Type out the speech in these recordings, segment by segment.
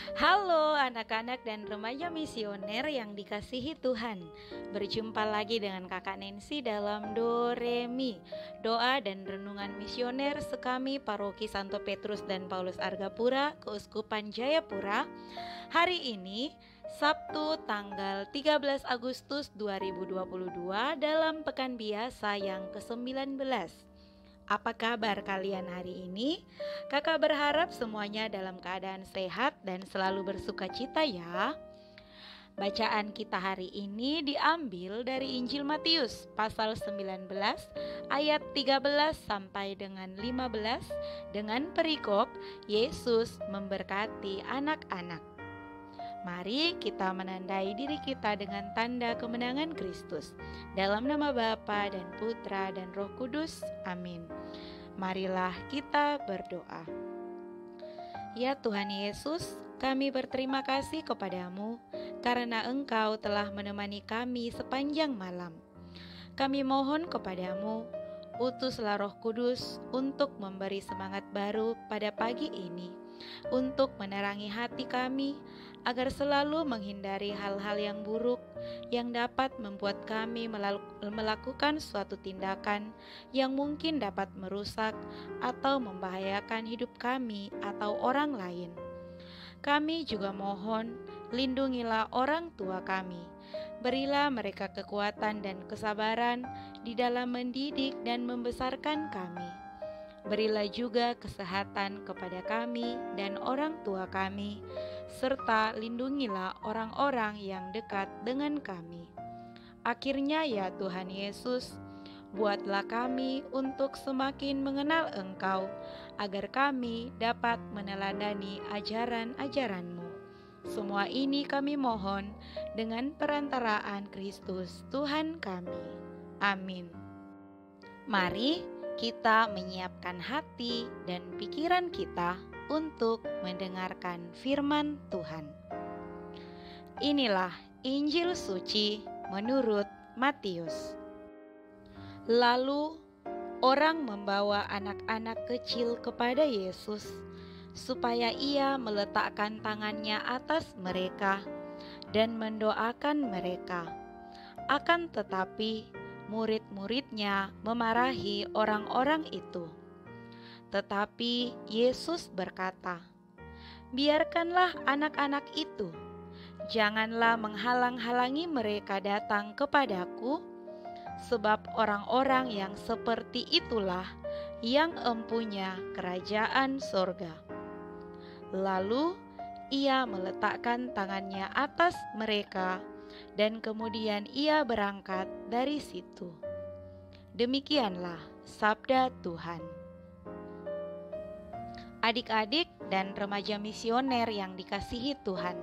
Halo anak-anak dan remaja misioner yang dikasihi Tuhan. Berjumpa lagi dengan Kakak Nancy dalam Do Re Mi, doa dan renungan misioner sekami Paroki Santo Petrus dan Paulus Argapura, Keuskupan Jayapura. Hari ini Sabtu tanggal 13 Agustus 2022 dalam pekan biasa yang ke-19. Apa kabar kalian hari ini? Kakak berharap semuanya dalam keadaan sehat dan selalu bersuka cita ya. Bacaan kita hari ini diambil dari Injil Matius pasal 19 ayat 13 sampai dengan 15 dengan perikop Yesus memberkati anak-anak. Mari kita menandai diri kita dengan tanda kemenangan Kristus. Dalam nama Bapa dan Putra dan Roh Kudus. Amin. Marilah kita berdoa. Ya Tuhan Yesus, kami berterima kasih kepadamu karena Engkau telah menemani kami sepanjang malam. Kami mohon kepadamu, utuslah Roh Kudus untuk memberi semangat baru pada pagi ini, untuk menerangi hati kami, agar selalu menghindari hal-hal yang buruk yang dapat membuat kami melakukan suatu tindakan yang mungkin dapat merusak atau membahayakan hidup kami atau orang lain. Kami juga mohon, lindungilah orang tua kami. Berilah mereka kekuatan dan kesabaran di dalam mendidik dan membesarkan kami. Berilah juga kesehatan kepada kami dan orang tua kami, serta lindungilah orang-orang yang dekat dengan kami. Akhirnya ya Tuhan Yesus, buatlah kami untuk semakin mengenal Engkau, agar kami dapat meneladani ajaran-ajaran-Mu. Semua ini kami mohon dengan perantaraan Kristus Tuhan kami. Amin. Mari kita menyiapkan hati dan pikiran kita untuk mendengarkan firman Tuhan. Inilah Injil suci menurut Matius. Lalu orang membawa anak-anak kecil kepada Yesus supaya ia meletakkan tangannya atas mereka dan mendoakan mereka. Akan tetapi murid-muridnya memarahi orang-orang itu. Tetapi Yesus berkata, "Biarkanlah anak-anak itu, janganlah menghalang-halangi mereka datang kepadaku, sebab orang-orang yang seperti itulah yang empunya kerajaan sorga." Lalu ia meletakkan tangannya atas mereka, dan kemudian ia berangkat dari situ. Demikianlah sabda Tuhan. Adik-adik dan remaja misioner yang dikasihi Tuhan,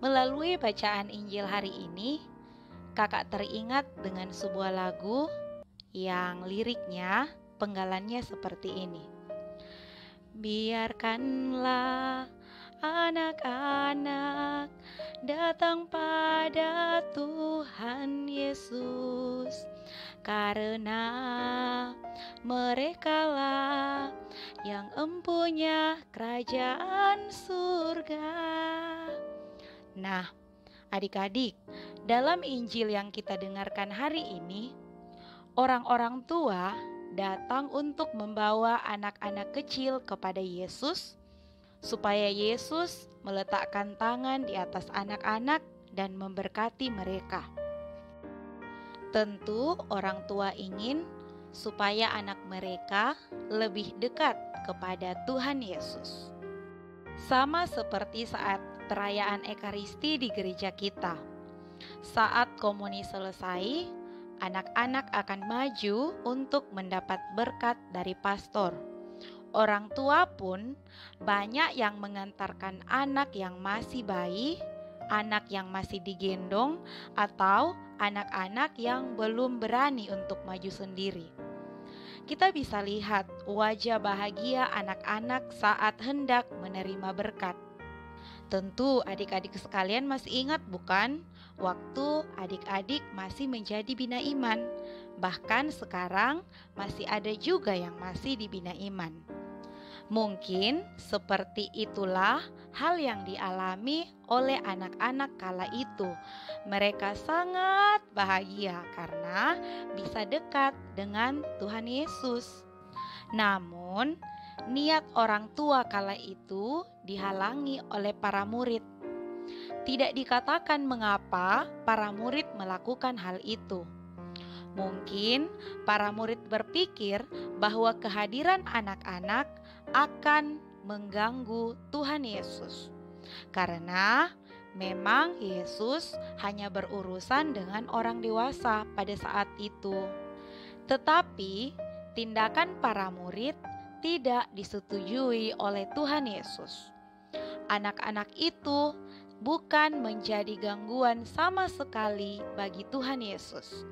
melalui bacaan Injil hari ini, kakak teringat dengan sebuah lagu yang liriknya, penggalannya seperti ini. Biarkanlah anak-anak datang pada Tuhan Yesus, karena merekalah yang empunya kerajaan surga. Nah, adik-adik, dalam Injil yang kita dengarkan hari ini, orang-orang tua datang untuk membawa anak-anak kecil kepada Yesus, supaya Yesus meletakkan tangan di atas anak-anak dan memberkati mereka. Tentu orang tua ingin supaya anak mereka lebih dekat kepada Tuhan Yesus. Sama seperti saat perayaan Ekaristi di gereja kita. Saat komuni selesai, anak-anak akan maju untuk mendapat berkat dari pastor. Orang tua pun banyak yang mengantarkan anak yang masih bayi, anak yang masih digendong, atau anak-anak yang belum berani untuk maju sendiri. Kita bisa lihat wajah bahagia anak-anak saat hendak menerima berkat. Tentu adik-adik sekalian masih ingat bukan? Waktu adik-adik masih menjadi bina iman. Bahkan sekarang masih ada juga yang masih dibina iman. Mungkin seperti itulah hal yang dialami oleh anak-anak kala itu. Mereka sangat bahagia karena bisa dekat dengan Tuhan Yesus. Namun, niat orang tua kala itu dihalangi oleh para murid. Tidak dikatakan mengapa para murid melakukan hal itu. Mungkin para murid berpikir bahwa kehadiran anak-anak akan mengganggu Tuhan Yesus, karena memang Yesus hanya berurusan dengan orang dewasa pada saat itu. Tetapi tindakan para murid tidak disetujui oleh Tuhan Yesus. Anak-anak itu bukan menjadi gangguan sama sekali bagi Tuhan Yesus.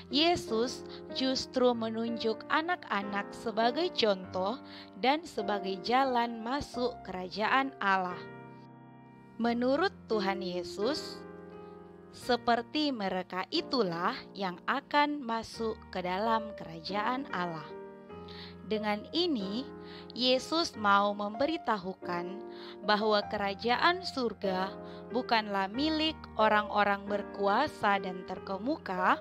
Yesus justru menunjuk anak-anak sebagai contoh dan sebagai jalan masuk kerajaan Allah. Menurut Tuhan Yesus, seperti mereka itulah yang akan masuk ke dalam kerajaan Allah. Dengan ini, Yesus mau memberitahukan bahwa kerajaan surga bukanlah milik orang-orang berkuasa dan terkemuka,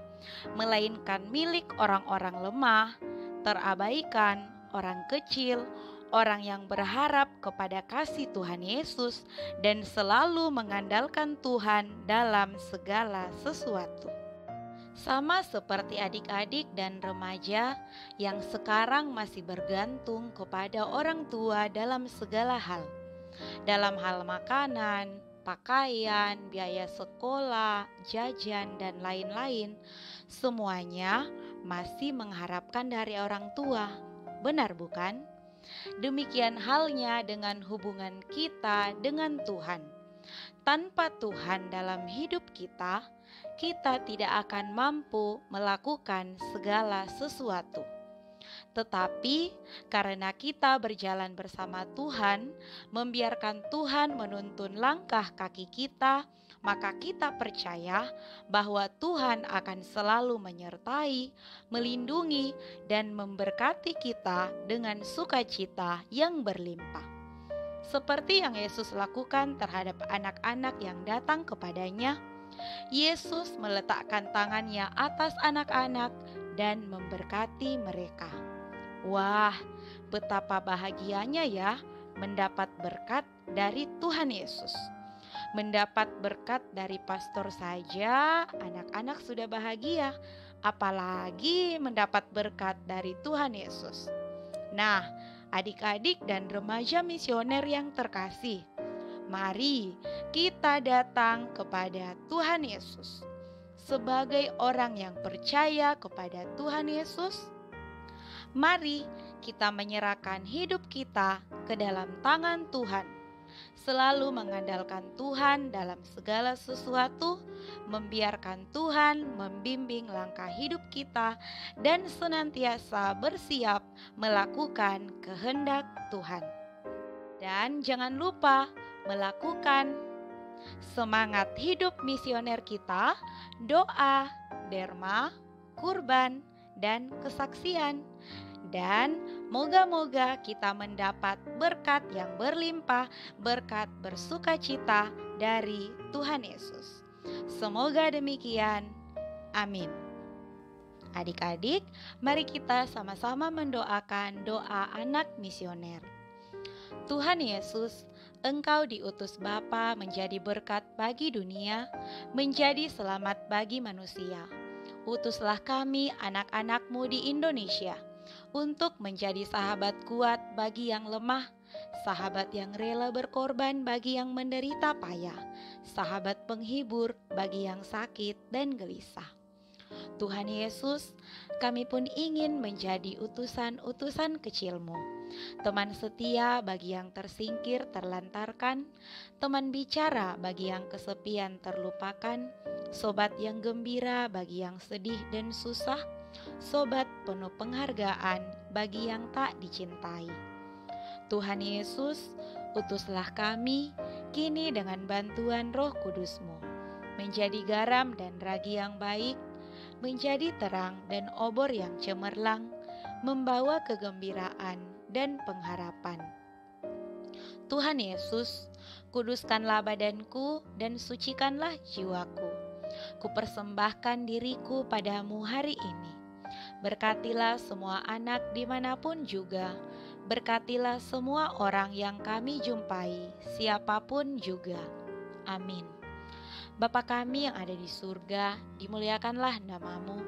melainkan milik orang-orang lemah, terabaikan, orang kecil, orang yang berharap kepada kasih Tuhan Yesus dan selalu mengandalkan Tuhan dalam segala sesuatu. Sama seperti adik-adik dan remaja yang sekarang masih bergantung kepada orang tua dalam segala hal. Dalam hal makanan, pakaian, biaya sekolah, jajan, dan lain-lain, semuanya masih mengharapkan dari orang tua. Benar bukan? Demikian halnya dengan hubungan kita dengan Tuhan. Tanpa Tuhan dalam hidup kita tidak akan mampu melakukan segala sesuatu. Tetapi karena kita berjalan bersama Tuhan, membiarkan Tuhan menuntun langkah kaki kita, maka kita percaya bahwa Tuhan akan selalu menyertai, melindungi, dan memberkati kita dengan sukacita yang berlimpah. Seperti yang Yesus lakukan terhadap anak-anak yang datang kepadanya, Yesus meletakkan tangannya atas anak-anak dan memberkati mereka. Wah, betapa bahagianya ya mendapat berkat dari Tuhan Yesus. Mendapat berkat dari pastor saja, anak-anak sudah bahagia, apalagi mendapat berkat dari Tuhan Yesus. Nah, adik-adik dan remaja misioner yang terkasih, mari kita datang kepada Tuhan Yesus. Sebagai orang yang percaya kepada Tuhan Yesus, mari kita menyerahkan hidup kita ke dalam tangan Tuhan. Selalu mengandalkan Tuhan dalam segala sesuatu, membiarkan Tuhan membimbing langkah hidup kita, dan senantiasa bersiap melakukan kehendak Tuhan. Dan jangan lupa melakukan semangat hidup misioner kita, doa, derma, kurban, dan kesaksian. Dan moga-moga kita mendapat berkat yang berlimpah, berkat bersukacita dari Tuhan Yesus. Semoga demikian. Amin. Adik-adik, mari kita sama-sama mendoakan doa anak misioner. Tuhan Yesus, Engkau diutus Bapa menjadi berkat bagi dunia, menjadi selamat bagi manusia. Utuslah kami anak-anak-Mu di Indonesia untuk menjadi sahabat kuat bagi yang lemah, sahabat yang rela berkorban bagi yang menderita payah, sahabat penghibur bagi yang sakit dan gelisah. Tuhan Yesus, kami pun ingin menjadi utusan-utusan kecil-Mu, teman setia bagi yang tersingkir terlantarkan, teman bicara bagi yang kesepian terlupakan, sobat yang gembira bagi yang sedih dan susah, sobat penuh penghargaan bagi yang tak dicintai. Tuhan Yesus, utuslah kami kini dengan bantuan Roh Kudus-Mu, menjadi garam dan ragi yang baik, menjadi terang dan obor yang cemerlang, membawa kegembiraan dan pengharapan. Tuhan Yesus, kuduskanlah badanku dan sucikanlah jiwaku. Kupersembahkan diriku padamu hari ini. Berkatilah semua anak dimanapun juga. Berkatilah semua orang yang kami jumpai, siapapun juga. Amin. Bapa kami yang ada di surga, dimuliakanlah namamu.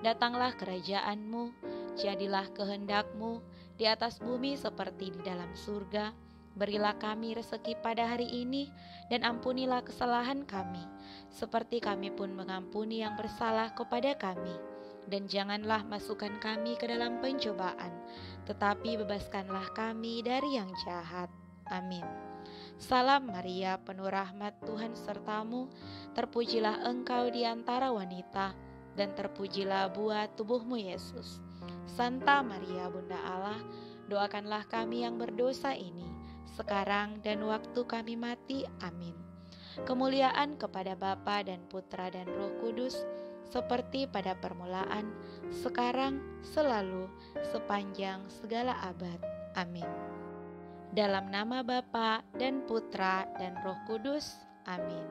Datanglah kerajaanmu, jadilah kehendakmu di atas bumi seperti di dalam surga. Berilah kami rezeki pada hari ini, dan ampunilah kesalahan kami, seperti kami pun mengampuni yang bersalah kepada kami. Dan janganlah masukkan kami ke dalam pencobaan, tetapi bebaskanlah kami dari yang jahat. Amin. Salam Maria, penuh rahmat, Tuhan sertamu. Terpujilah engkau di antara wanita, dan terpujilah buah tubuhmu Yesus. Santa Maria, Bunda Allah, doakanlah kami yang berdosa ini, sekarang dan waktu kami mati. Amin. Kemuliaan kepada Bapa dan Putra dan Roh Kudus, seperti pada permulaan, sekarang, selalu, sepanjang segala abad. Amin. Dalam nama Bapa dan Putra dan Roh Kudus. Amin.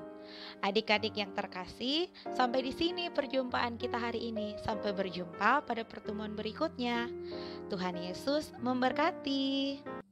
Adik-adik yang terkasih, sampai di sini perjumpaan kita hari ini. Sampai berjumpa pada pertemuan berikutnya. Tuhan Yesus memberkati.